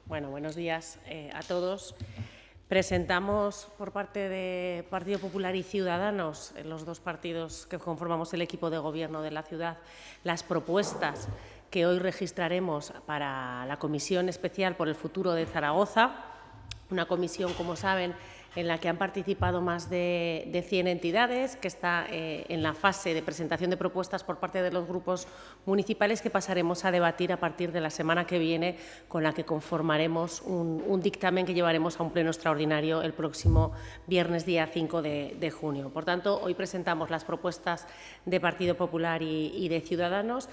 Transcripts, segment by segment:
Bueno, buenos días a todos. Presentamos por parte de Partido Popular y Ciudadanos, los dos partidos que conformamos el equipo de gobierno de la ciudad, las propuestas que hoy registraremos para la Comisión Especial por el Futuro de Zaragoza, una comisión, como saben, en la que han participado más de 100 entidades, que está en la fase de presentación de propuestas por parte de los grupos municipales que pasaremos a debatir a partir de la semana que viene, con la que conformaremos un dictamen que llevaremos a un pleno extraordinario el próximo viernes, día 5 de junio. Por tanto, hoy presentamos las propuestas de Partido Popular y de Ciudadanos.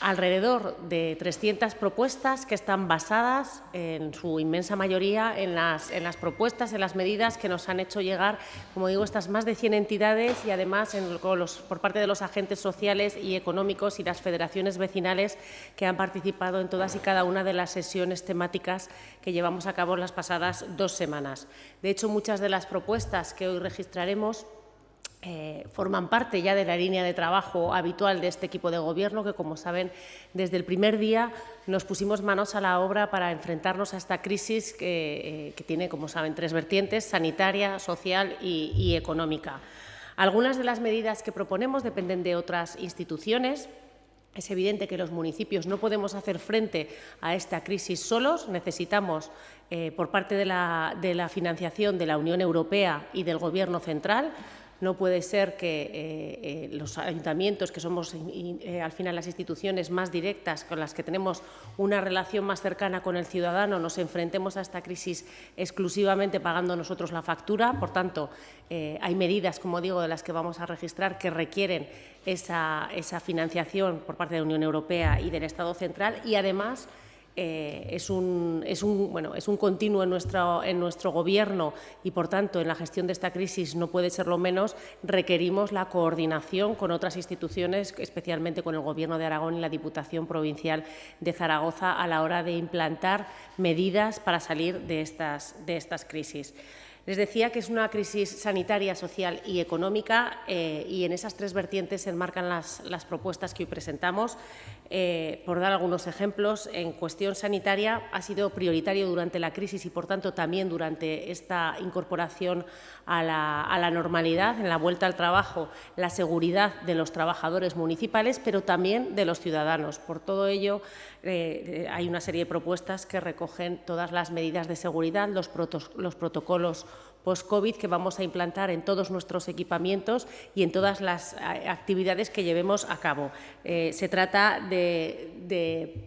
Alrededor de 300 propuestas que están basadas, en su inmensa mayoría, en las propuestas, en las medidas que nos han hecho llegar, como digo, estas más de 100 entidades y, además, por parte de los agentes sociales y económicos y las federaciones vecinales que han participado en todas y cada una de las sesiones temáticas que llevamos a cabo las pasadas 2 semanas. De hecho, muchas de las propuestas que hoy registraremos forman parte ya de la línea de trabajo habitual de este equipo de gobierno que, como saben, desde el primer día nos pusimos manos a la obra para enfrentarnos a esta crisis que tiene, como saben, 3 vertientes: sanitaria, social y económica. Algunas de las medidas que proponemos dependen de otras instituciones. Es evidente que los municipios no podemos hacer frente a esta crisis solos. Necesitamos, por parte de la financiación de la Unión Europea y del Gobierno central. No puede ser que los ayuntamientos, que somos al final las instituciones más directas con las que tenemos una relación más cercana con el ciudadano, nos enfrentemos a esta crisis exclusivamente pagando nosotros la factura. Por tanto, hay medidas, como digo, de las que vamos a registrar que requieren esa financiación por parte de la Unión Europea y del Estado central, y además es un continuo en nuestro Gobierno y, por tanto, en la gestión de esta crisis no puede serlo menos. Requerimos la coordinación con otras instituciones, especialmente con el Gobierno de Aragón y la Diputación Provincial de Zaragoza, a la hora de implantar medidas para salir de estas crisis. Les decía que es una crisis sanitaria, social y económica, y en esas 3 vertientes se enmarcan las propuestas que hoy presentamos. Por dar algunos ejemplos, en cuestión sanitaria ha sido prioritario durante la crisis y, por tanto, también durante esta incorporación a la normalidad, en la vuelta al trabajo, la seguridad de los trabajadores municipales, pero también de los ciudadanos. Por todo ello, hay una serie de propuestas que recogen todas las medidas de seguridad, los protocolos post-COVID que vamos a implantar en todos nuestros equipamientos y en todas las actividades que llevemos a cabo. Se trata de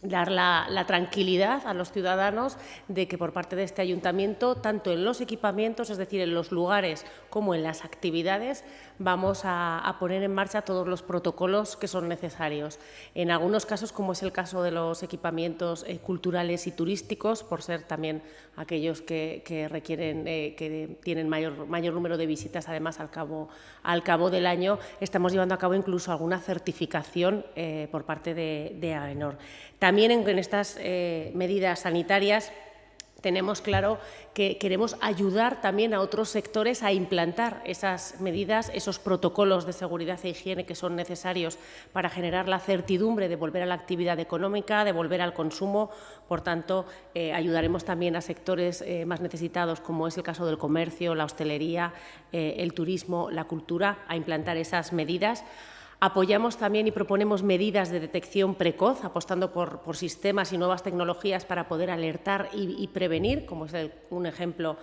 dar la tranquilidad a los ciudadanos de que, por parte de este ayuntamiento, tanto en los equipamientos, es decir, en los lugares, como en las actividades, vamos a poner en marcha todos los protocolos que son necesarios. En algunos casos, como es el caso de los equipamientos culturales y turísticos, por ser también aquellos que requieren, que tienen mayor número de visitas, además, al cabo del año, estamos llevando a cabo incluso alguna certificación por parte de AENOR. También en estas medidas sanitarias tenemos claro que queremos ayudar también a otros sectores a implantar esas medidas, esos protocolos de seguridad e higiene que son necesarios para generar la certidumbre de volver a la actividad económica, de volver al consumo. Por tanto, ayudaremos también a sectores más necesitados, como es el caso del comercio, la hostelería, el turismo, la cultura, a implantar esas medidas. Apoyamos también y proponemos medidas de detección precoz, apostando por sistemas y nuevas tecnologías para poder alertar y prevenir, como es un ejemplo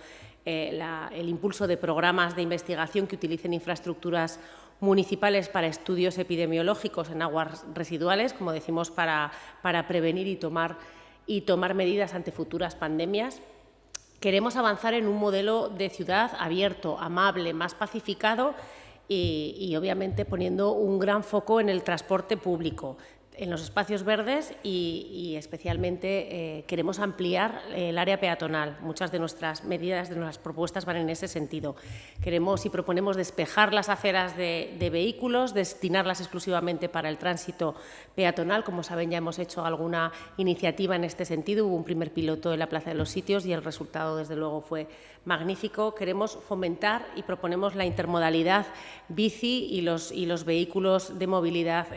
el impulso de programas de investigación que utilicen infraestructuras municipales para estudios epidemiológicos en aguas residuales, como decimos, para prevenir y tomar medidas ante futuras pandemias. Queremos avanzar en un modelo de ciudad abierto, amable, más pacificado, y obviamente poniendo un gran foco en el transporte público, en los espacios verdes y especialmente queremos ampliar el área peatonal. Muchas de nuestras medidas, de nuestras propuestas van en ese sentido. Queremos y proponemos despejar las aceras de vehículos, destinarlas exclusivamente para el tránsito peatonal. Como saben, ya hemos hecho alguna iniciativa en este sentido. Hubo un primer piloto en la Plaza de los Sitios y el resultado, desde luego, fue magnífico. Queremos fomentar y proponemos la intermodalidad bici y los vehículos de movilidad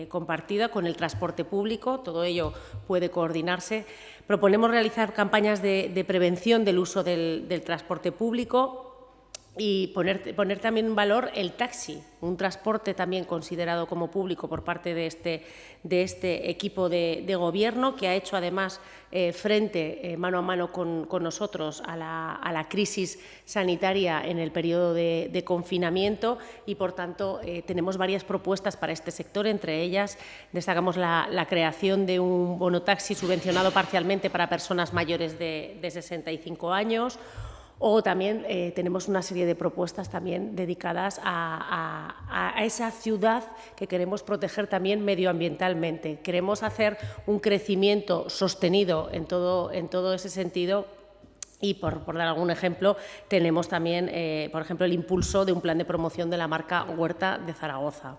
compartida, con el transporte público, todo ello puede coordinarse. Proponemos realizar campañas de prevención del uso del transporte público y poner también en valor el taxi, un transporte también considerado como público por parte de este equipo de Gobierno, que ha hecho además frente mano a mano con nosotros a la crisis sanitaria en el periodo de confinamiento y, por tanto, tenemos varias propuestas para este sector. Entre ellas, destacamos la creación de un bono taxi subvencionado parcialmente para personas mayores de 65 años, o también tenemos una serie de propuestas también dedicadas a esa ciudad que queremos proteger también medioambientalmente. Queremos hacer un crecimiento sostenido en todo ese sentido. Y, por dar algún ejemplo, tenemos también, por ejemplo, el impulso de un plan de promoción de la marca Huerta de Zaragoza.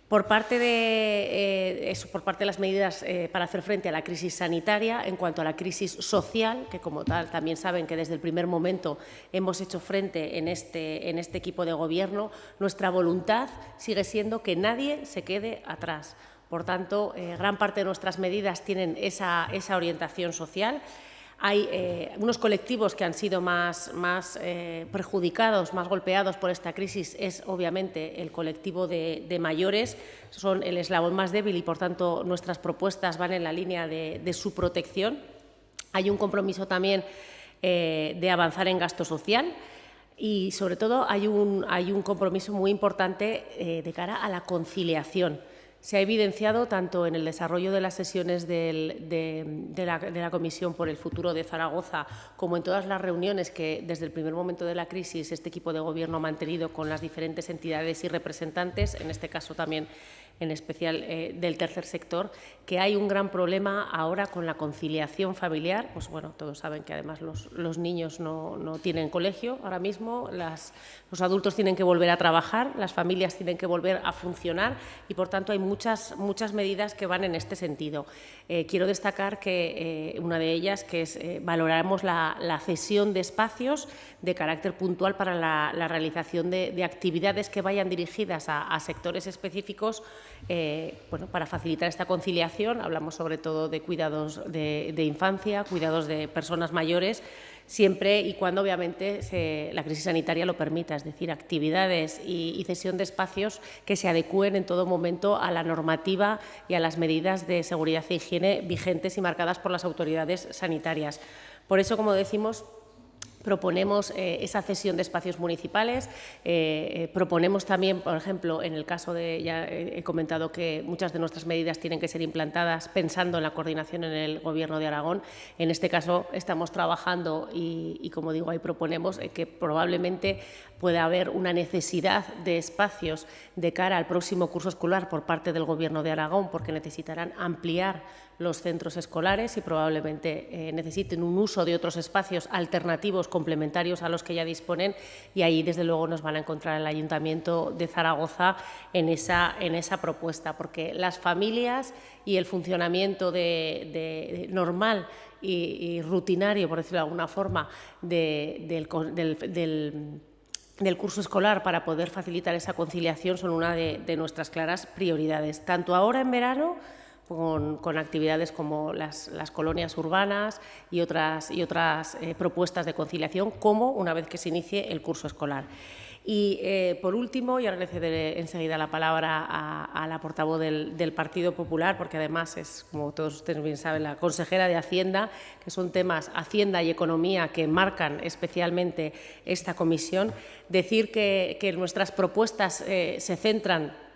Por parte de las medidas para hacer frente a la crisis sanitaria, en cuanto a la crisis social, que como tal también saben que desde el primer momento hemos hecho frente en este equipo de Gobierno, nuestra voluntad sigue siendo que nadie se quede atrás. Por tanto, gran parte de nuestras medidas tienen esa orientación social. Hay unos colectivos que han sido más perjudicados, más golpeados por esta crisis, es obviamente el colectivo de mayores, son el eslabón más débil y, por tanto, nuestras propuestas van en la línea de su protección. Hay un compromiso también de avanzar en gasto social y, sobre todo, hay un compromiso muy importante de cara a la conciliación. Se ha evidenciado tanto en el desarrollo de las sesiones de la Comisión por el Futuro de Zaragoza como en todas las reuniones que desde el primer momento de la crisis este equipo de Gobierno ha mantenido con las diferentes entidades y representantes, en este caso también en especial del tercer sector, que hay un gran problema ahora con la conciliación familiar. Pues bueno, todos saben que además los niños no tienen colegio ahora mismo, los adultos tienen que volver a trabajar, las familias tienen que volver a funcionar y, por tanto, hay muchas medidas que van en este sentido. Quiero destacar que una de ellas que es valoramos la cesión de espacios de carácter puntual para la realización de actividades que vayan dirigidas a sectores específicos, para facilitar esta conciliación. Hablamos sobre todo de cuidados de infancia, cuidados de personas mayores, siempre y cuando obviamente la crisis sanitaria lo permita, es decir, actividades y cesión de espacios que se adecúen en todo momento a la normativa y a las medidas de seguridad e higiene vigentes y marcadas por las autoridades sanitarias. Por eso, como decimos, proponemos esa cesión de espacios municipales, proponemos también, por ejemplo, en el caso ya he comentado que muchas de nuestras medidas tienen que ser implantadas pensando en la coordinación en el Gobierno de Aragón. En este caso estamos trabajando y como digo, ahí proponemos que probablemente pueda haber una necesidad de espacios de cara al próximo curso escolar por parte del Gobierno de Aragón, porque necesitarán ampliar los centros escolares y probablemente necesiten un uso de otros espacios alternativos complementarios a los que ya disponen, y ahí desde luego nos van a encontrar el Ayuntamiento de Zaragoza en esa propuesta, porque las familias y el funcionamiento normal y rutinario, por decirlo de alguna forma, del curso escolar para poder facilitar esa conciliación son una de nuestras claras prioridades, tanto ahora en verano con actividades como las colonias urbanas y otras propuestas de conciliación, como una vez que se inicie el curso escolar. Y, por último, y ahora le cederé enseguida la palabra a la portavoz del Partido Popular, porque además es, como todos ustedes bien saben, la consejera de Hacienda, que son temas Hacienda y Economía que marcan especialmente esta comisión, decir que nuestras propuestas se centran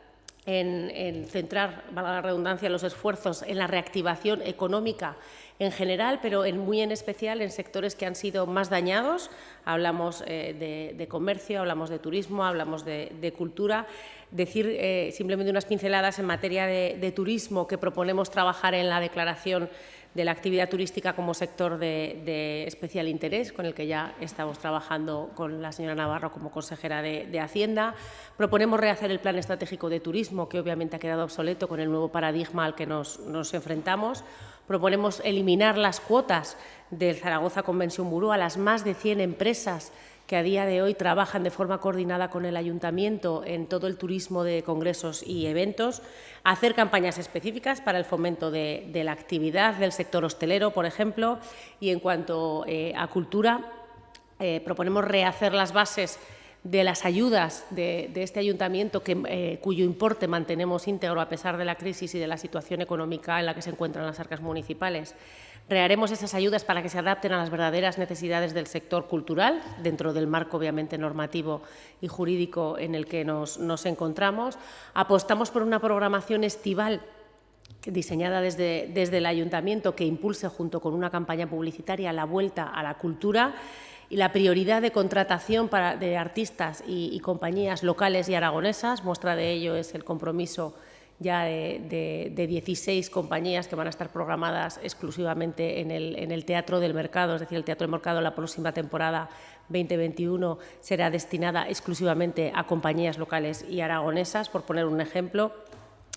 en centrar, valga la redundancia, los esfuerzos en la reactivación económica en general, pero muy en especial en sectores que han sido más dañados. Hablamos de comercio, hablamos de turismo, hablamos de cultura. Decir simplemente unas pinceladas en materia de turismo, que proponemos trabajar en la declaración de la actividad turística como sector de especial interés, con el que ya estamos trabajando con la señora Navarro como consejera de Hacienda. Proponemos rehacer el Plan Estratégico de Turismo, que obviamente ha quedado obsoleto con el nuevo paradigma al que nos enfrentamos. Proponemos eliminar las cuotas del Zaragoza Convention Bureau a las más de 100 empresas que a día de hoy trabajan de forma coordinada con el Ayuntamiento en todo el turismo de congresos y eventos, hacer campañas específicas para el fomento de la actividad del sector hostelero, por ejemplo, y en cuanto a cultura, proponemos rehacer las bases de las ayudas de este ayuntamiento, cuyo importe mantenemos íntegro a pesar de la crisis y de la situación económica en la que se encuentran las arcas municipales. Reharemos esas ayudas para que se adapten a las verdaderas necesidades del sector cultural, dentro del marco, obviamente, normativo y jurídico en el que nos encontramos. Apostamos por una programación estival diseñada desde el ayuntamiento que impulse, junto con una campaña publicitaria, la vuelta a la cultura, y la prioridad de contratación de artistas y compañías locales y aragonesas. Muestra de ello es el compromiso ya de 16 compañías que van a estar programadas exclusivamente en el Teatro del Mercado, es decir, el Teatro del Mercado la próxima temporada 2021 será destinada exclusivamente a compañías locales y aragonesas, por poner un ejemplo.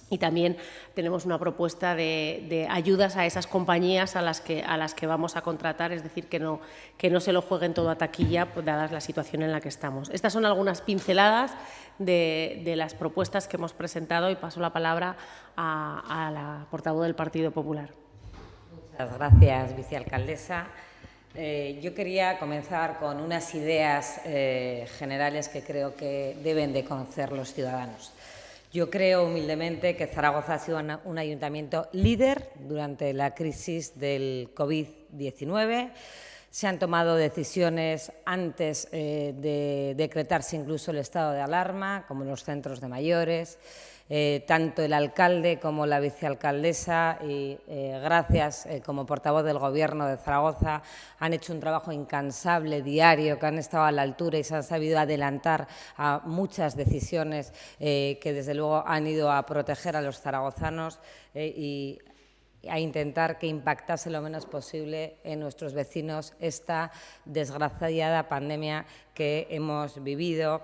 Y también tenemos una propuesta de ayudas a esas compañías a las que vamos a contratar, es decir, que no se lo jueguen todo a taquilla, pues, dada la situación en la que estamos. Estas son algunas pinceladas de las propuestas que hemos presentado, y paso la palabra a la portavoz del Partido Popular. Muchas gracias, vicealcaldesa. Yo quería comenzar con unas ideas generales que creo que deben de conocer los ciudadanos. Yo creo humildemente que Zaragoza ha sido un ayuntamiento líder durante la crisis del COVID-19. Se han tomado decisiones antes de decretarse incluso el estado de alarma, como en los centros de mayores. Tanto el alcalde como la vicealcaldesa, y gracias como portavoz del Gobierno de Zaragoza, han hecho un trabajo incansable, diario, que han estado a la altura y se han sabido adelantar a muchas decisiones que desde luego han ido a proteger a los zaragozanos y a intentar que impactase lo menos posible en nuestros vecinos esta desgraciada pandemia que hemos vivido.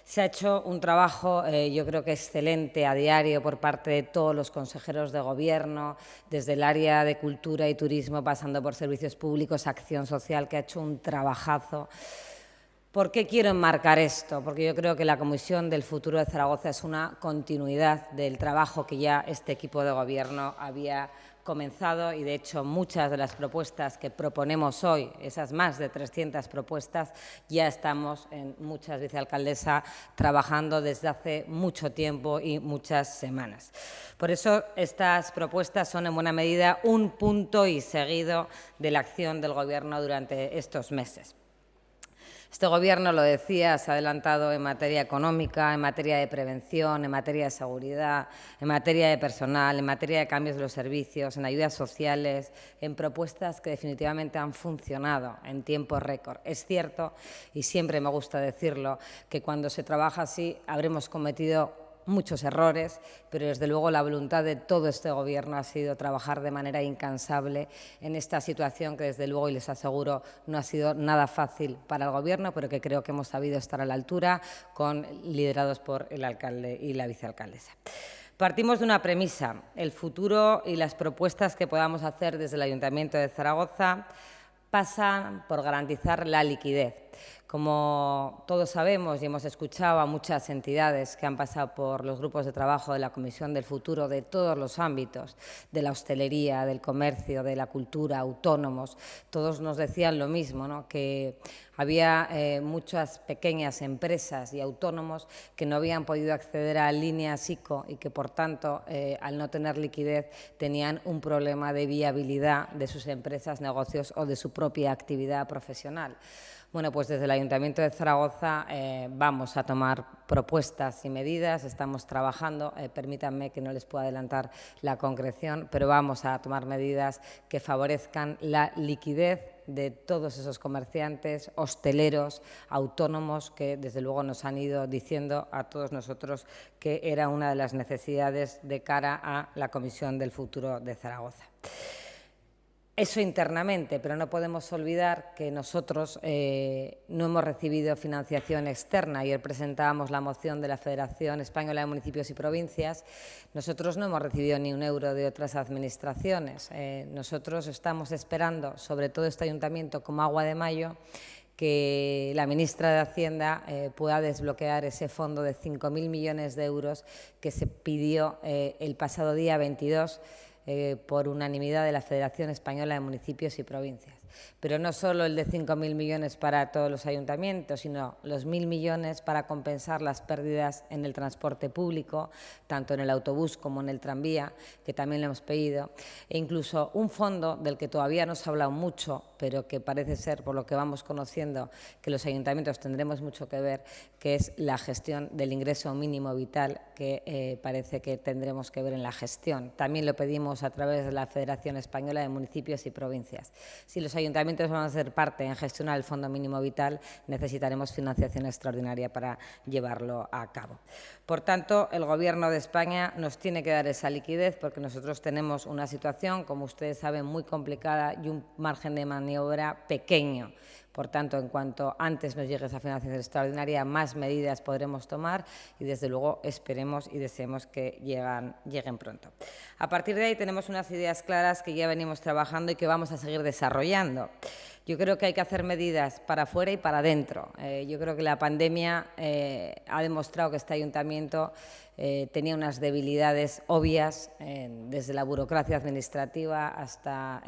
Se ha hecho un trabajo, yo creo que excelente, a diario por parte de todos los consejeros de Gobierno, desde el área de Cultura y Turismo, pasando por Servicios Públicos, Acción Social, que ha hecho un trabajazo. ¿Por qué quiero enmarcar esto? Porque yo creo que la Comisión del Futuro de Zaragoza es una continuidad del trabajo que ya este equipo de Gobierno había comenzado, y de hecho muchas de las propuestas que proponemos hoy, esas más de 300 propuestas, ya estamos en muchas, vicealcaldesa, trabajando desde hace mucho tiempo y muchas semanas. Por eso estas propuestas son en buena medida un punto y seguido de la acción del Gobierno durante estos meses. Este Gobierno, lo decía, se ha adelantado en materia económica, en materia de prevención, en materia de seguridad, en materia de personal, en materia de cambios de los servicios, en ayudas sociales, en propuestas que definitivamente han funcionado en tiempo récord. Es cierto, y siempre me gusta decirlo, que cuando se trabaja así habremos cometido muchos errores, pero desde luego la voluntad de todo este Gobierno ha sido trabajar de manera incansable en esta situación que desde luego, y les aseguro, no ha sido nada fácil para el Gobierno, pero que creo que hemos sabido estar a la altura, liderados por el alcalde y la vicealcaldesa. Partimos de una premisa: el futuro y las propuestas que podamos hacer desde el Ayuntamiento de Zaragoza pasan por garantizar la liquidez. Como todos sabemos y hemos escuchado a muchas entidades que han pasado por los grupos de trabajo de la Comisión del Futuro, de todos los ámbitos, de la hostelería, del comercio, de la cultura, autónomos, todos nos decían lo mismo, ¿no? Que había muchas pequeñas empresas y autónomos que no habían podido acceder a líneas ICO y que, por tanto, al no tener liquidez, tenían un problema de viabilidad de sus empresas, negocios o de su propia actividad profesional. Bueno, pues desde el Ayuntamiento de Zaragoza vamos a tomar propuestas y medidas, estamos trabajando, permítanme que no les pueda adelantar la concreción, pero vamos a tomar medidas que favorezcan la liquidez de todos esos comerciantes, hosteleros, autónomos, que desde luego nos han ido diciendo a todos nosotros que era una de las necesidades de cara a la Comisión del Futuro de Zaragoza. Eso internamente, pero no podemos olvidar que nosotros no hemos recibido financiación externa. Ayer presentábamos la moción de la Federación Española de Municipios y Provincias. Nosotros no hemos recibido ni un euro de otras administraciones. Nosotros estamos esperando, sobre todo este ayuntamiento como agua de mayo, que la ministra de Hacienda pueda desbloquear ese fondo de 5.000 millones de euros que se pidió el pasado día 22 por unanimidad de la Federación Española de Municipios y Provincias. Pero no solo el de 5.000 millones para todos los ayuntamientos, sino los 1.000 millones para compensar las pérdidas en el transporte público, tanto en el autobús como en el tranvía, que también le hemos pedido, e incluso un fondo del que todavía no se ha hablado mucho, pero que parece ser, por lo que vamos conociendo, que los ayuntamientos tendremos mucho que ver, que es la gestión del ingreso mínimo vital, que parece que tendremos que ver en la gestión. También lo pedimos a través de la Federación Española de Municipios y Provincias. Si los ayuntamientos van a ser parte en gestionar el Fondo Mínimo Vital, necesitaremos financiación extraordinaria para llevarlo a cabo. Por tanto, el Gobierno de España nos tiene que dar esa liquidez porque nosotros tenemos una situación, como ustedes saben, muy complicada y un margen de maniobra pequeño. Por tanto, en cuanto antes nos llegue esa financiación extraordinaria, más medidas podremos tomar y, desde luego, esperemos y deseemos que lleguen pronto. A partir de ahí tenemos unas ideas claras que ya venimos trabajando y que vamos a seguir desarrollando. Yo creo que hay que hacer medidas para afuera y para adentro. Yo creo que la pandemia ha demostrado que este ayuntamiento tenía unas debilidades obvias, desde la burocracia administrativa hasta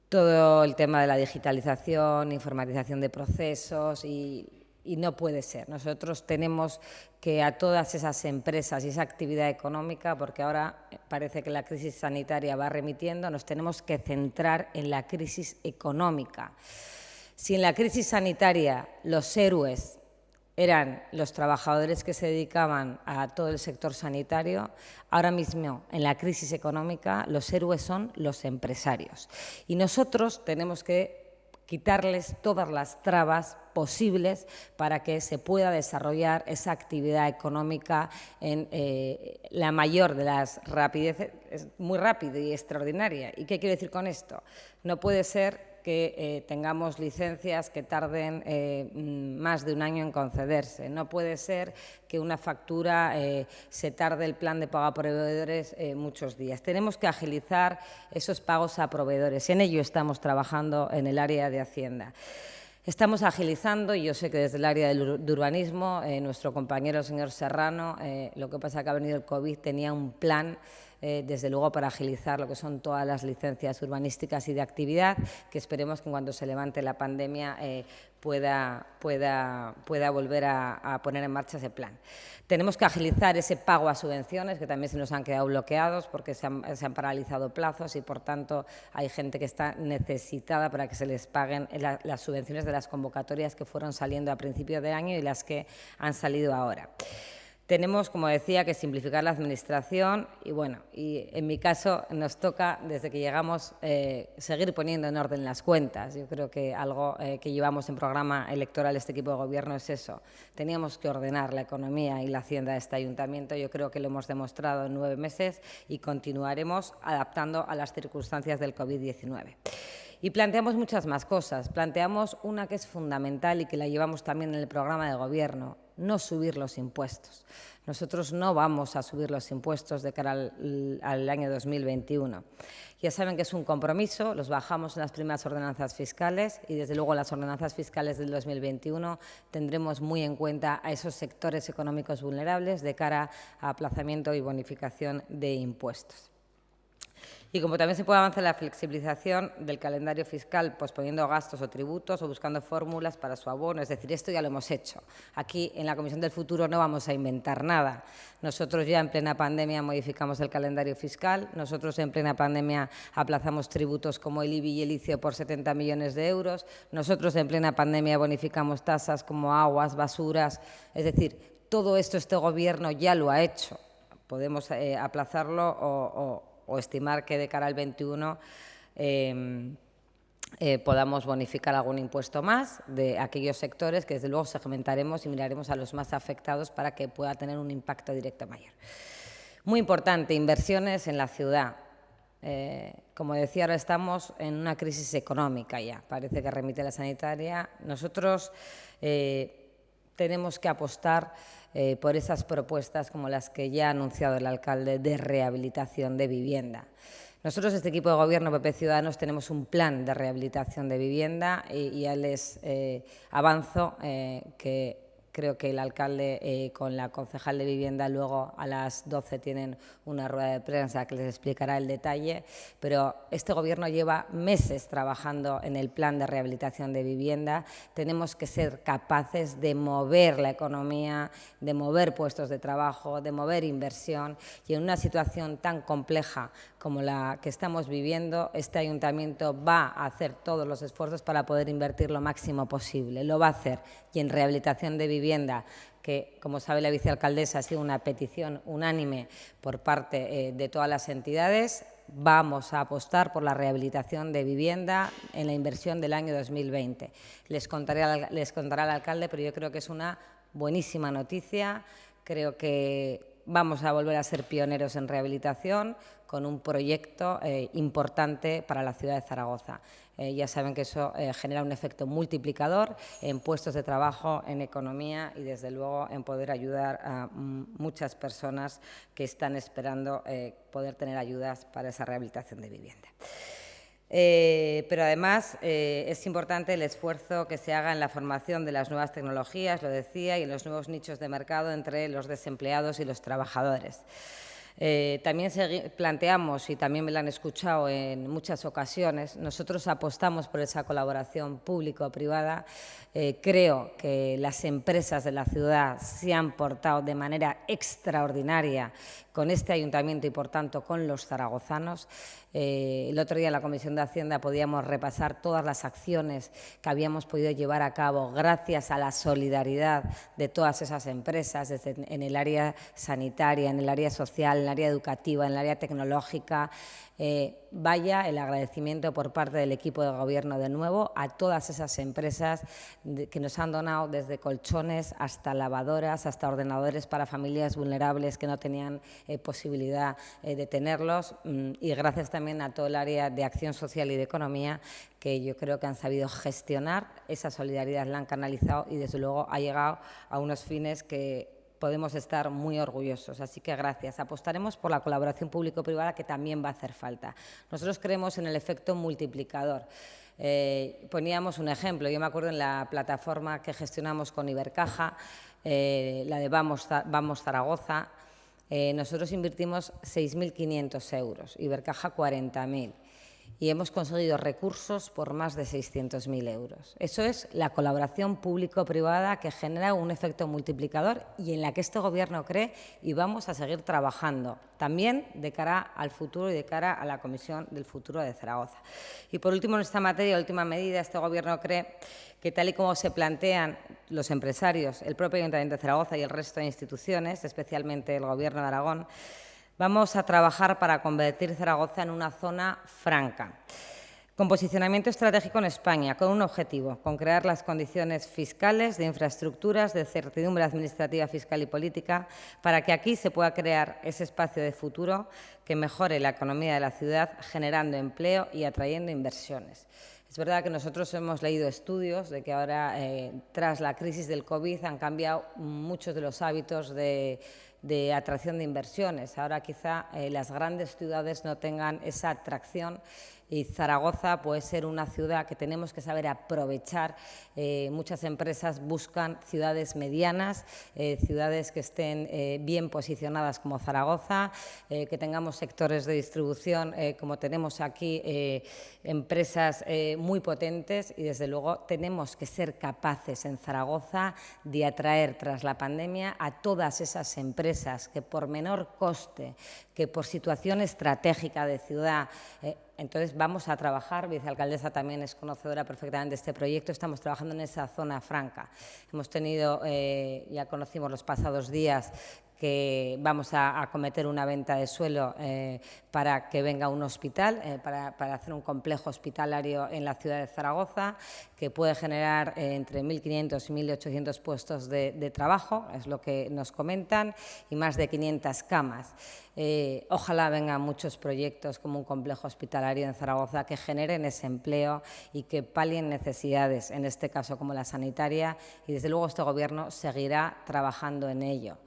todo el tema de la digitalización, informatización de procesos y no puede ser. Nosotros tenemos que a todas esas empresas y esa actividad económica, porque ahora parece que la crisis sanitaria va remitiendo, nos tenemos que centrar en la crisis económica. Si en la crisis sanitaria los héroes eran los trabajadores que se dedicaban a todo el sector sanitario, ahora mismo en la crisis económica los héroes son los empresarios. Y nosotros tenemos que quitarles todas las trabas posibles para que se pueda desarrollar esa actividad económica en la mayor de las rapideces, es muy rápida y extraordinaria. ¿Y qué quiero decir con esto? No puede ser que tengamos licencias que tarden más de un año en concederse. No puede ser que una factura se tarde el plan de pago a proveedores muchos días. Tenemos que agilizar esos pagos a proveedores. En ello estamos trabajando en el área de Hacienda. Estamos agilizando, y yo sé que desde el área de urbanismo, nuestro compañero, el señor Serrano, lo que pasa es que ha venido el COVID, tenía un plan desde luego para agilizar lo que son todas las licencias urbanísticas y de actividad, que esperemos que cuando se levante la pandemia pueda volver a poner en marcha ese plan. Tenemos que agilizar ese pago a subvenciones, que también se nos han quedado bloqueados porque se han paralizado plazos y, por tanto, hay gente que está necesitada para que se les paguen las subvenciones de las convocatorias que fueron saliendo a principio de año y las que han salido ahora. Tenemos, como decía, que simplificar la administración y, bueno, y en mi caso nos toca, desde que llegamos, seguir poniendo en orden las cuentas. Yo creo que algo que llevamos en programa electoral este equipo de gobierno es eso. Teníamos que ordenar la economía y la hacienda de este ayuntamiento. Yo creo que lo hemos demostrado en 9 meses y continuaremos adaptando a las circunstancias del COVID-19. Y planteamos muchas más cosas. Planteamos una que es fundamental y que la llevamos también en el programa de gobierno: no subir los impuestos. Nosotros no vamos a subir los impuestos de cara al año 2021. Ya saben que es un compromiso, los bajamos en las primeras ordenanzas fiscales y, desde luego, en las ordenanzas fiscales del 2021 tendremos muy en cuenta a esos sectores económicos vulnerables de cara a aplazamiento y bonificación de impuestos. Y como también se puede avanzar la flexibilización del calendario fiscal, posponiendo gastos o tributos o buscando fórmulas para su abono. Es decir, esto ya lo hemos hecho. Aquí, en la Comisión del Futuro, no vamos a inventar nada. Nosotros ya en plena pandemia modificamos el calendario fiscal. Nosotros en plena pandemia aplazamos tributos como el IBI y el ICIO por 70 millones de euros. Nosotros en plena pandemia bonificamos tasas como aguas, basuras. Es decir, todo esto este Gobierno ya lo ha hecho. Podemos aplazarlo o estimar que de cara al 21 podamos bonificar algún impuesto más de aquellos sectores que, desde luego, segmentaremos y miraremos a los más afectados para que pueda tener un impacto directo mayor. Muy importante, inversiones en la ciudad. Como decía, ahora estamos en una crisis económica ya, parece que remite la sanitaria. Nosotros tenemos que apostar por esas propuestas como las que ya ha anunciado el alcalde de rehabilitación de vivienda. Nosotros, este equipo de Gobierno PP Ciudadanos, tenemos un plan de rehabilitación de vivienda y ya les avanzo que creo que el alcalde con la concejal de Vivienda luego a las 12 tienen una rueda de prensa que les explicará el detalle, pero este Gobierno lleva meses trabajando en el plan de rehabilitación de vivienda. Tenemos que ser capaces de mover la economía, de mover puestos de trabajo, de mover inversión, y en una situación tan compleja como la que estamos viviendo, este ayuntamiento va a hacer todos los esfuerzos para poder invertir lo máximo posible. Lo va a hacer, y en rehabilitación de vivienda, que, como sabe la vicealcaldesa, ha sido una petición unánime por parte de todas las entidades, vamos a apostar por la rehabilitación de vivienda en la inversión del año 2020. Les contará el alcalde, pero yo creo que es una buenísima noticia. Creo que vamos a volver a ser pioneros en rehabilitación con un proyecto importante para la ciudad de Zaragoza. Ya saben que eso genera un efecto multiplicador en puestos de trabajo, en economía y, desde luego, en poder ayudar a muchas personas que están esperando poder tener ayudas para esa rehabilitación de vivienda. Pero además es importante el esfuerzo que se haga en la formación de las nuevas tecnologías, lo decía, y en los nuevos nichos de mercado entre los desempleados y los trabajadores. También planteamos, y también me lo han escuchado en muchas ocasiones, nosotros apostamos por esa colaboración público-privada. Creo que las empresas de la ciudad se han portado de manera extraordinaria con este ayuntamiento y, por tanto, con los zaragozanos. El otro día en la Comisión de Hacienda podíamos repasar todas las acciones que habíamos podido llevar a cabo gracias a la solidaridad de todas esas empresas, desde en el área sanitaria, en el área social, en el área educativa, en el área tecnológica. Vaya el agradecimiento por parte del equipo de Gobierno de nuevo a todas esas empresas que nos han donado desde colchones hasta lavadoras, hasta ordenadores para familias vulnerables que no tenían posibilidad de tenerlos, y gracias también a todo el área de acción social y de economía, que yo creo que han sabido gestionar esa solidaridad, la han canalizado y, desde luego, ha llegado a unos fines que podemos estar muy orgullosos. Así que gracias. Apostaremos por la colaboración público-privada, que también va a hacer falta. Nosotros creemos en el efecto multiplicador. Poníamos un ejemplo. Yo me acuerdo en la plataforma que gestionamos con Ibercaja, la de Vamos Zaragoza, nosotros invertimos 6.500 euros, Ibercaja 40.000. Y hemos conseguido recursos por más de 600.000 euros. Eso es la colaboración público-privada, que genera un efecto multiplicador y en la que este Gobierno cree, y vamos a seguir trabajando también de cara al futuro y de cara a la Comisión del Futuro de Zaragoza. Y, por último, en esta materia, última medida, este Gobierno cree que, tal y como se plantean los empresarios, el propio Ayuntamiento de Zaragoza y el resto de instituciones, especialmente el Gobierno de Aragón, vamos a trabajar para convertir Zaragoza en una zona franca, con posicionamiento estratégico en España, con un objetivo, con crear las condiciones fiscales, de infraestructuras, de certidumbre administrativa, fiscal y política, para que aquí se pueda crear ese espacio de futuro que mejore la economía de la ciudad, generando empleo y atrayendo inversiones. Es verdad que nosotros hemos leído estudios de que ahora, tras la crisis del COVID, han cambiado muchos de los hábitos de atracción de inversiones. Ahora quizá las grandes ciudades no tengan esa atracción, y Zaragoza puede ser una ciudad que tenemos que saber aprovechar. Muchas empresas buscan ciudades medianas, ciudades que estén bien posicionadas como Zaragoza, que tengamos sectores de distribución como tenemos aquí, empresas muy potentes, y, desde luego, tenemos que ser capaces en Zaragoza de atraer, tras la pandemia, a todas esas empresas que, por menor coste, que por situación estratégica de ciudad, entonces vamos a trabajar. Vicealcaldesa también es conocedora perfectamente de este proyecto. Estamos trabajando en esa zona franca. Hemos tenido, ya conocimos los pasados días, que vamos a acometer una venta de suelo para que venga un hospital, para hacer un complejo hospitalario en la ciudad de Zaragoza, que puede generar entre 1.500 y 1.800 puestos de trabajo, es lo que nos comentan, y más de 500 camas. Ojalá vengan muchos proyectos como un complejo hospitalario en Zaragoza que generen ese empleo y que palien necesidades, en este caso como la sanitaria, y, desde luego, este Gobierno seguirá trabajando en ello,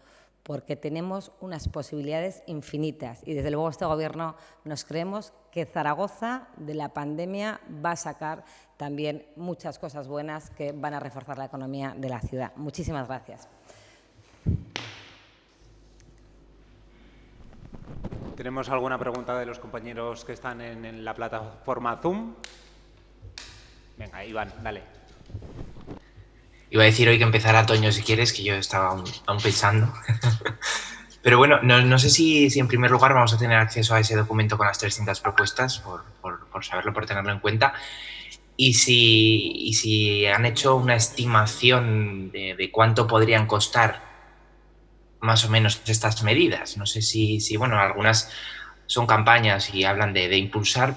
porque tenemos unas posibilidades infinitas y desde luego este Gobierno nos creemos que Zaragoza de la pandemia va a sacar también muchas cosas buenas que van a reforzar la economía de la ciudad. Muchísimas gracias. ¿Tenemos alguna pregunta de los compañeros que están en la plataforma Zoom? Venga, Iván, dale. Iba a decir hoy que empezara Toño si quieres, que yo estaba aún pensando. Pero bueno, no sé si en primer lugar vamos a tener acceso a ese documento con las 300 propuestas, por saberlo, por tenerlo en cuenta. Y si han hecho una estimación de cuánto podrían costar más o menos estas medidas. No sé si bueno, algunas son campañas y hablan de impulsar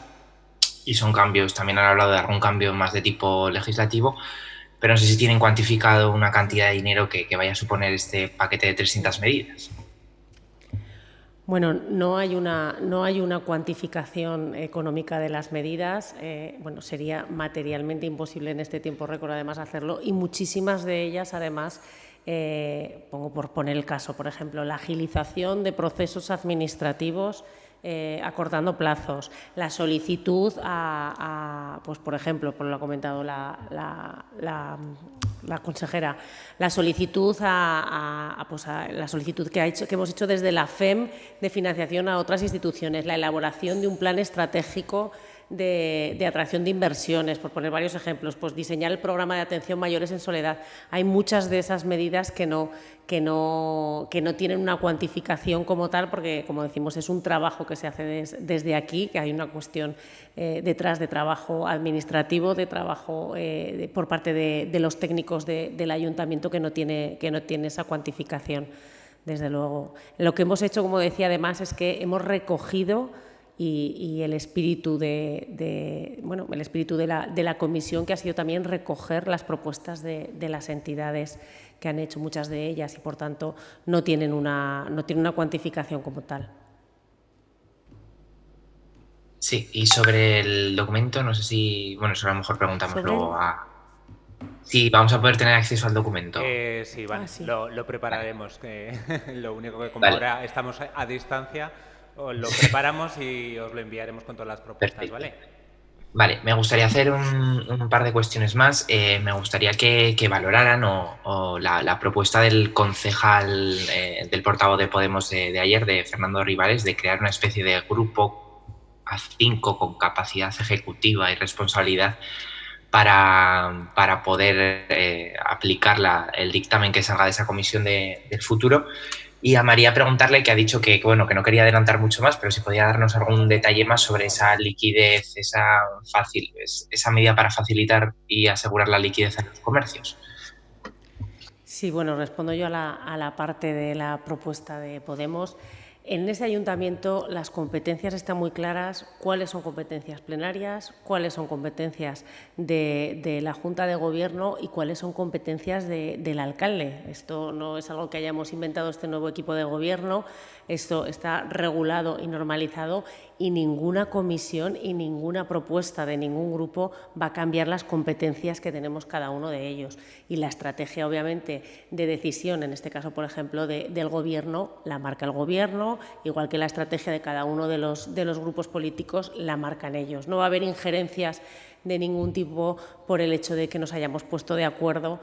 y son cambios, también han hablado de algún cambio más de tipo legislativo, pero no sé si tienen cuantificado una cantidad de dinero que vaya a suponer este paquete de 300 medidas. Bueno, no hay una cuantificación económica de las medidas. Bueno, sería materialmente imposible en este tiempo récord, además, hacerlo. Y muchísimas de ellas, además, pongo por poner el caso, por ejemplo, la agilización de procesos administrativos acortando plazos, la solicitud pues por ejemplo, por lo ha comentado la consejera, la solicitud la solicitud que hemos hecho desde la FEM de financiación a otras instituciones, la elaboración de un plan estratégico de atracción de inversiones, por poner varios ejemplos, pues diseñar el programa de atención mayores en soledad. Hay muchas de esas medidas que no tienen una cuantificación como tal, porque, como decimos, es un trabajo que se hace desde aquí, que hay una cuestión detrás de trabajo administrativo, de trabajo por parte de los técnicos del ayuntamiento que no tiene esa cuantificación, desde luego. Lo que hemos hecho, como decía, además, es que hemos recogido y el espíritu de la comisión, que ha sido también recoger las propuestas de las entidades que han hecho, muchas de ellas, y por tanto no tienen una cuantificación como tal. Sí, y sobre el documento, no sé si, bueno, eso a lo mejor preguntamos luego a... Sí, vamos a poder tener acceso al documento. Sí, vale, sí. Lo prepararemos. Lo único que, como vale, ahora estamos a distancia, lo preparamos y os lo enviaremos con todas las propuestas. Perfecto. ¿Vale? Vale, me gustaría hacer un par de cuestiones más. Me gustaría que valoraran la propuesta del concejal, del portavoz de Podemos de ayer, de Fernando Rivales, de crear una especie de grupo A5 con capacidad ejecutiva y responsabilidad para poder aplicar el dictamen que salga de esa comisión del futuro. Y a María preguntarle, que ha dicho que no quería adelantar mucho más, pero si podía darnos algún detalle más sobre esa liquidez, esa medida para facilitar y asegurar la liquidez en los comercios. Sí, bueno, respondo yo a la parte de la propuesta de Podemos. En ese ayuntamiento las competencias están muy claras, cuáles son competencias plenarias, cuáles son competencias de la Junta de Gobierno y cuáles son competencias del alcalde. Esto no es algo que hayamos inventado este nuevo equipo de Gobierno, esto está regulado y normalizado, y ninguna comisión y ninguna propuesta de ningún grupo va a cambiar las competencias que tenemos cada uno de ellos. Y la estrategia, obviamente, de decisión, en este caso, por ejemplo, del Gobierno, la marca el Gobierno, igual que la estrategia de cada uno de los grupos políticos la marcan ellos. No va a haber injerencias de ningún tipo por el hecho de que nos hayamos puesto de acuerdo,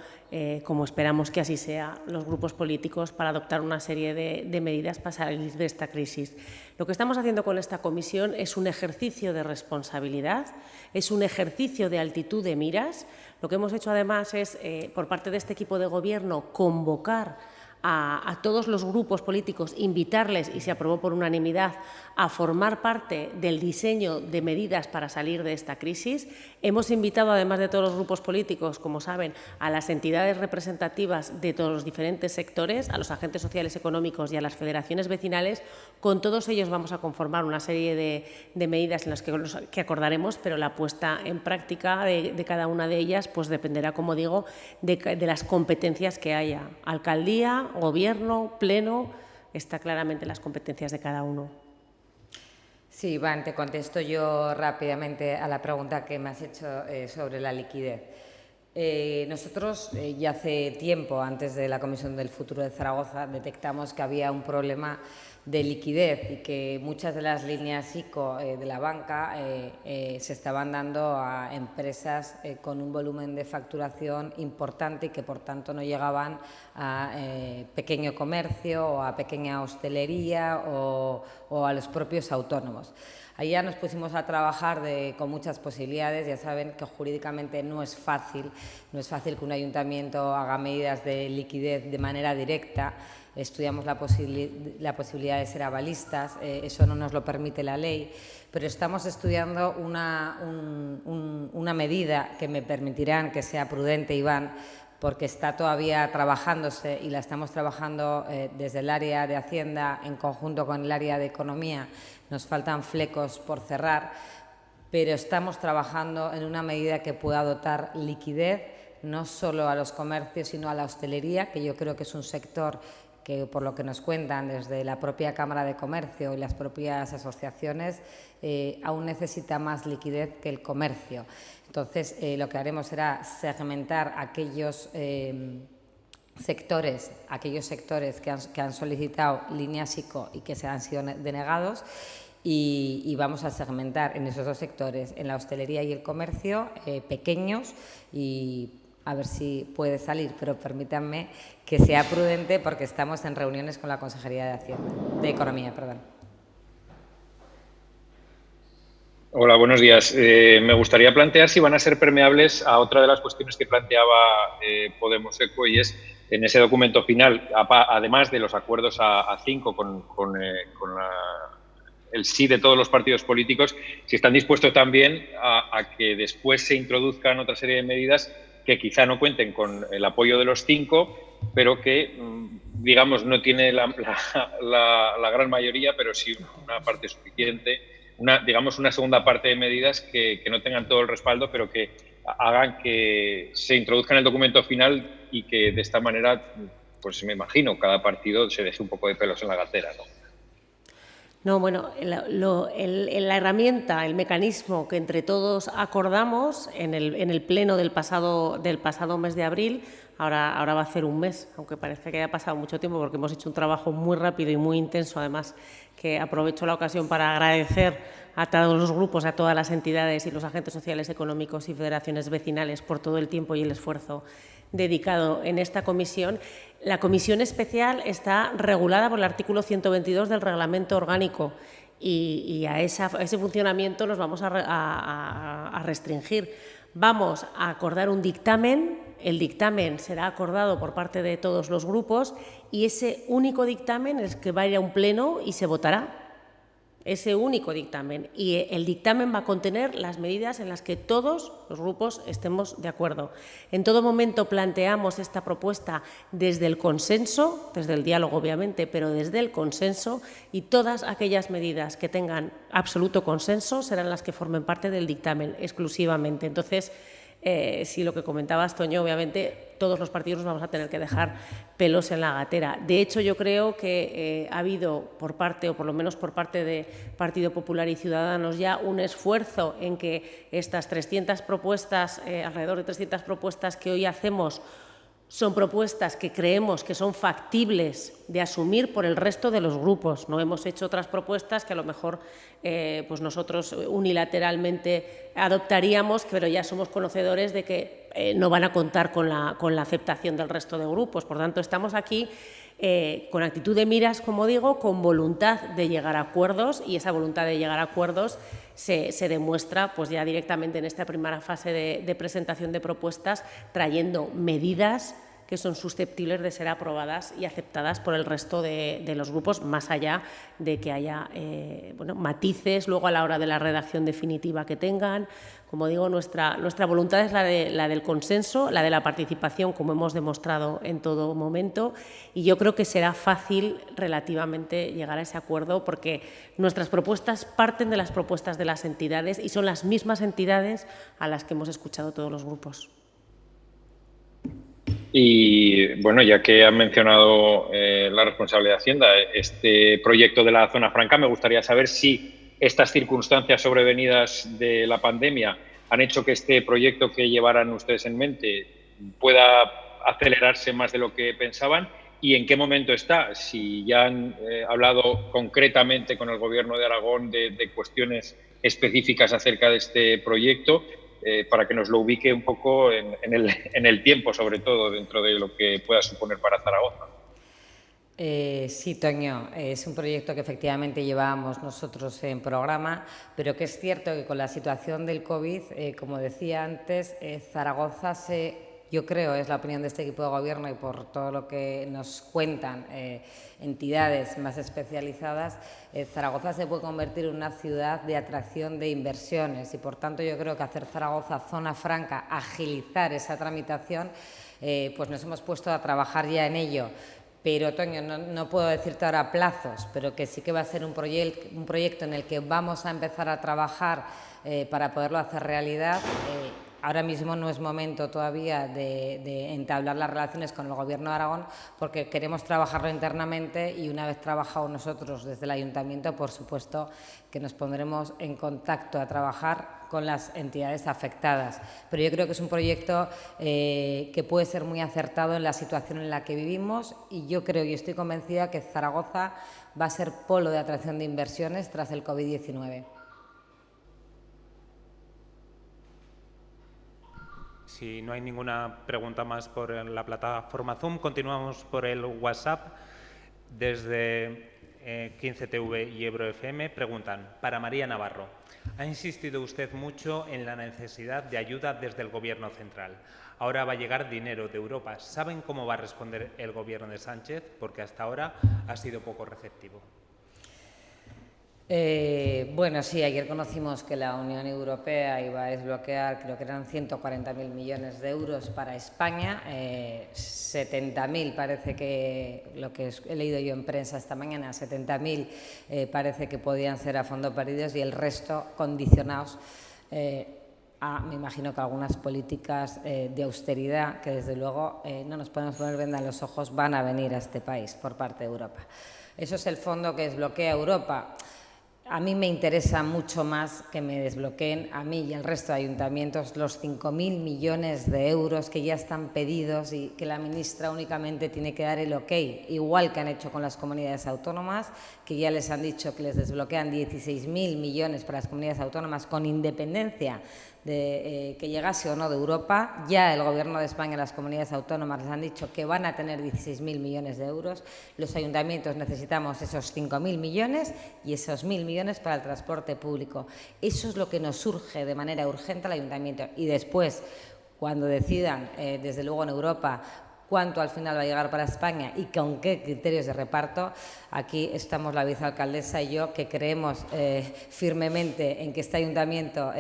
como esperamos que así sea, los grupos políticos, para adoptar una serie de medidas para salir de esta crisis. Lo que estamos haciendo con esta comisión es un ejercicio de responsabilidad, es un ejercicio de altitud de miras. Lo que hemos hecho, además, es, por parte de este equipo de Gobierno, convocar a todos los grupos políticos, invitarles, y se aprobó por unanimidad, a formar parte del diseño de medidas para salir de esta crisis. Hemos invitado, además de todos los grupos políticos, como saben, a las entidades representativas de todos los diferentes sectores, a los agentes sociales, económicos y a las federaciones vecinales. Con todos ellos vamos a conformar una serie de medidas en las que acordaremos, pero la puesta en práctica de cada una de ellas pues dependerá, como digo, de las competencias que haya. Alcaldía, Gobierno, Pleno, está claramente las competencias de cada uno. Sí, Iván, te contesto yo rápidamente a la pregunta que me has hecho sobre la liquidez. Nosotros ya hace tiempo, antes de la Comisión del Futuro de Zaragoza, detectamos que había un problema de liquidez y que muchas de las líneas ICO de la banca se estaban dando a empresas con un volumen de facturación importante y que por tanto no llegaban a pequeño comercio o a pequeña hostelería o a los propios autónomos. Ahí ya nos pusimos a trabajar con muchas posibilidades. Ya saben que jurídicamente no es fácil que un ayuntamiento haga medidas de liquidez de manera directa. Estudiamos la posibilidad de ser avalistas, eso no nos lo permite la ley, pero estamos estudiando una medida que me permitirán que sea prudente, Iván, porque está todavía trabajándose y la estamos trabajando desde el área de Hacienda en conjunto con el área de Economía. Nos faltan flecos por cerrar, pero estamos trabajando en una medida que pueda dotar liquidez no solo a los comercios, sino a la hostelería, que yo creo que es un sector que, por lo que nos cuentan desde la propia Cámara de Comercio y las propias asociaciones, aún necesita más liquidez que el comercio. Entonces, lo que haremos será segmentar aquellos sectores que han solicitado líneas ICO y que se han sido denegados, y vamos a segmentar en esos dos sectores, en la hostelería y el comercio, pequeños, y a ver si puede salir, pero permítanme que sea prudente porque estamos en reuniones con la Consejería de Economía. Hola, buenos días. Me gustaría plantear si van a ser permeables a otra de las cuestiones que planteaba Podemos ECO, y es en ese documento final, además de los acuerdos a 5 con el sí de todos los partidos políticos, si están dispuestos también a que después se introduzcan otra serie de medidas que quizá no cuenten con el apoyo de los 5, pero que, digamos, no tiene la gran mayoría, pero sí una parte suficiente, digamos, una segunda parte de medidas que no tengan todo el respaldo, pero que hagan que se introduzca en el documento final y que de esta manera, pues me imagino, cada partido se deje un poco de pelos en la gatera, ¿no? No, bueno, la herramienta, el mecanismo que entre todos acordamos en el pleno del pasado mes de abril, ahora va a hacer un mes, aunque parece que haya pasado mucho tiempo porque hemos hecho un trabajo muy rápido y muy intenso, además que aprovecho la ocasión para agradecer a todos los grupos, a todas las entidades y los agentes sociales, económicos y federaciones vecinales por todo el tiempo y el esfuerzo dedicado en esta comisión. La comisión especial está regulada por el artículo 122 del Reglamento Orgánico y a ese funcionamiento nos vamos a restringir. Vamos a acordar un dictamen, el dictamen será acordado por parte de todos los grupos y ese único dictamen es que va a ir a un pleno y se votará. Ese único dictamen. Y el dictamen va a contener las medidas en las que todos los grupos estemos de acuerdo. En todo momento planteamos esta propuesta desde el consenso, desde el diálogo obviamente, pero desde el consenso, y todas aquellas medidas que tengan absoluto consenso serán las que formen parte del dictamen exclusivamente. Entonces, si lo que comentabas, Toño, obviamente todos los partidos nos vamos a tener que dejar pelos en la gatera. De hecho, yo creo que ha habido por parte, o por lo menos por parte de Partido Popular y Ciudadanos, ya un esfuerzo en que estas 300 propuestas, alrededor de 300 propuestas que hoy hacemos, son propuestas que creemos que son factibles de asumir por el resto de los grupos. No hemos hecho otras propuestas que a lo mejor pues nosotros unilateralmente adoptaríamos, pero ya somos conocedores de que no van a contar con la aceptación del resto de grupos. Por tanto, estamos aquí con actitud de miras, como digo, con voluntad de llegar a acuerdos, y esa voluntad de llegar a acuerdos se demuestra pues ya directamente en esta primera fase de presentación de propuestas, trayendo medidas que son susceptibles de ser aprobadas y aceptadas por el resto de los grupos, más allá de que haya matices luego a la hora de la redacción definitiva que tengan. Como digo, nuestra voluntad es la del consenso, la de la participación, como hemos demostrado en todo momento, y yo creo que será fácil relativamente llegar a ese acuerdo porque nuestras propuestas parten de las propuestas de las entidades y son las mismas entidades a las que hemos escuchado todos los grupos. Y bueno, ya que han mencionado la responsabilidad de Hacienda, este proyecto de la zona franca, me gustaría saber si estas circunstancias sobrevenidas de la pandemia han hecho que este proyecto que llevaran ustedes en mente pueda acelerarse más de lo que pensaban, y en qué momento está, si ya han hablado concretamente con el Gobierno de Aragón de cuestiones específicas acerca de este proyecto, para que nos lo ubique un poco en el tiempo, sobre todo, dentro de lo que pueda suponer para Zaragoza. Sí, Toño, es un proyecto que efectivamente llevábamos nosotros en programa, pero que es cierto que con la situación del COVID, como decía antes, Zaragoza yo creo, es la opinión de este equipo de gobierno y por todo lo que nos cuentan entidades más especializadas, Zaragoza se puede convertir en una ciudad de atracción de inversiones y, por tanto, yo creo que hacer Zaragoza zona franca, agilizar esa tramitación, pues nos hemos puesto a trabajar ya en ello. Pero, Toño, no puedo decirte ahora plazos, pero que sí que va a ser un proyecto en el que vamos a empezar a trabajar para poderlo hacer realidad. Ahora mismo no es momento todavía de entablar las relaciones con el Gobierno de Aragón porque queremos trabajarlo internamente y una vez trabajado nosotros desde el Ayuntamiento, por supuesto que nos pondremos en contacto a trabajar con las entidades afectadas. Pero yo creo que es un proyecto que puede ser muy acertado en la situación en la que vivimos y yo creo y estoy convencida que Zaragoza va a ser polo de atracción de inversiones tras el COVID-19. Si no hay ninguna pregunta más por la plataforma Zoom, continuamos por el WhatsApp. Desde 15TV y Ebro FM preguntan, para María Navarro, ha insistido usted mucho en la necesidad de ayuda desde el Gobierno central. Ahora va a llegar dinero de Europa. ¿Saben cómo va a responder el Gobierno de Sánchez? Porque hasta ahora ha sido poco receptivo. Bueno, sí, ayer conocimos que la Unión Europea iba a desbloquear, creo que eran 140.000 millones de euros para España, 70.000 parece que, lo que he leído yo en prensa esta mañana, 70.000 parece que podían ser a fondo perdidos y el resto condicionados me imagino que algunas políticas de austeridad que desde luego no nos podemos poner venda en los ojos, van a venir a este país por parte de Europa. Eso es el fondo que desbloquea Europa. A mí me interesa mucho más que me desbloqueen a mí y al resto de ayuntamientos los 5.000 millones de euros que ya están pedidos y que la ministra únicamente tiene que dar el ok, igual que han hecho con las comunidades autónomas, que ya les han dicho que les desbloquean 16.000 millones para las comunidades autónomas con independencia de que llegase o no de Europa. Ya el Gobierno de España y las comunidades autónomas les han dicho que van a tener 16.000 millones de euros. Los ayuntamientos necesitamos esos 5.000 millones y esos 1.000 millones para el transporte público. Eso es lo que nos surge de manera urgente al ayuntamiento. Y después, cuando decidan, desde luego en Europa, cuánto al final va a llegar para España y con qué criterios de reparto, aquí estamos la vicealcaldesa y yo, que creemos firmemente en que este ayuntamiento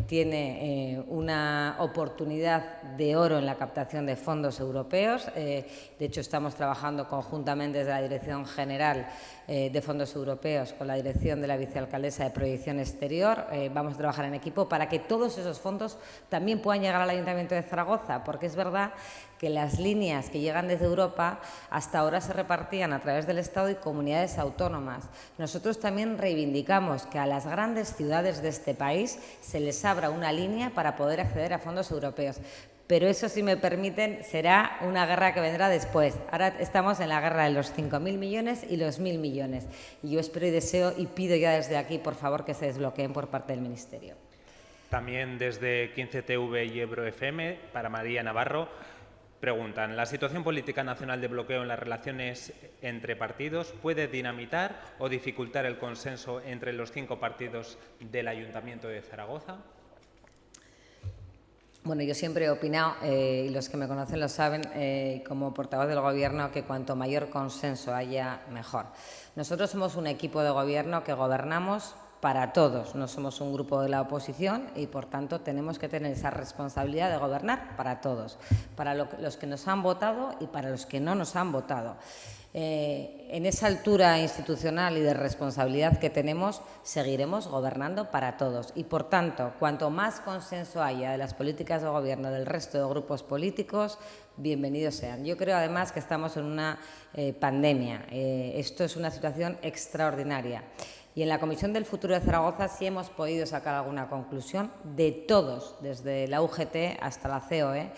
tiene una oportunidad de oro en la captación de fondos europeos. De hecho, estamos trabajando conjuntamente desde la Dirección General de Fondos Europeos con la dirección de la vicealcaldesa de Proyección Exterior. Vamos a trabajar en equipo para que todos esos fondos también puedan llegar al Ayuntamiento de Zaragoza, porque es verdad que las líneas que llegan desde Europa hasta ahora se repartían a través del Estado y comunidades autónomas. Nosotros también reivindicamos que a las grandes ciudades de este país se les abra una línea para poder acceder a fondos europeos. Pero eso, si me permiten, será una guerra que vendrá después. Ahora estamos en la guerra de los 5.000 millones y los 1.000 millones. Y yo espero y deseo y pido ya desde aquí, por favor, que se desbloqueen por parte del Ministerio. También desde 15TV y Ebro FM, para María Navarro, preguntan, ¿la situación política nacional de bloqueo en las relaciones entre partidos puede dinamitar o dificultar el consenso entre los 5 partidos del Ayuntamiento de Zaragoza? Bueno, yo siempre he opinado, y los que me conocen lo saben, como portavoz del Gobierno, que cuanto mayor consenso haya, mejor. Nosotros somos un equipo de gobierno que gobernamos para todos, no somos un grupo de la oposición y, por tanto, tenemos que tener esa responsabilidad de gobernar para todos, para los que nos han votado y para los que no nos han votado. En esa altura institucional y de responsabilidad que tenemos, seguiremos gobernando para todos y, por tanto, cuanto más consenso haya de las políticas de gobierno del resto de grupos políticos, bienvenidos sean. Yo creo, además, que estamos en una pandemia. Esto es una situación extraordinaria. Y en la Comisión del Futuro de Zaragoza sí hemos podido sacar alguna conclusión de todos, desde la UGT hasta la COE,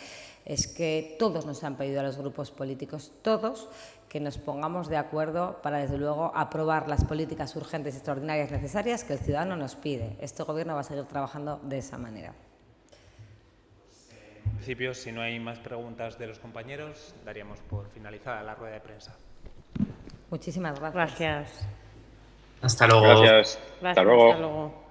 es que todos nos han pedido a los grupos políticos, todos, que nos pongamos de acuerdo para, desde luego, aprobar las políticas urgentes y extraordinarias necesarias que el ciudadano nos pide. Este Gobierno va a seguir trabajando de esa manera. En principio, si no hay más preguntas de los compañeros, daríamos por finalizada la rueda de prensa. Muchísimas gracias. Gracias. Hasta luego. Gracias. Hasta luego. Hasta luego.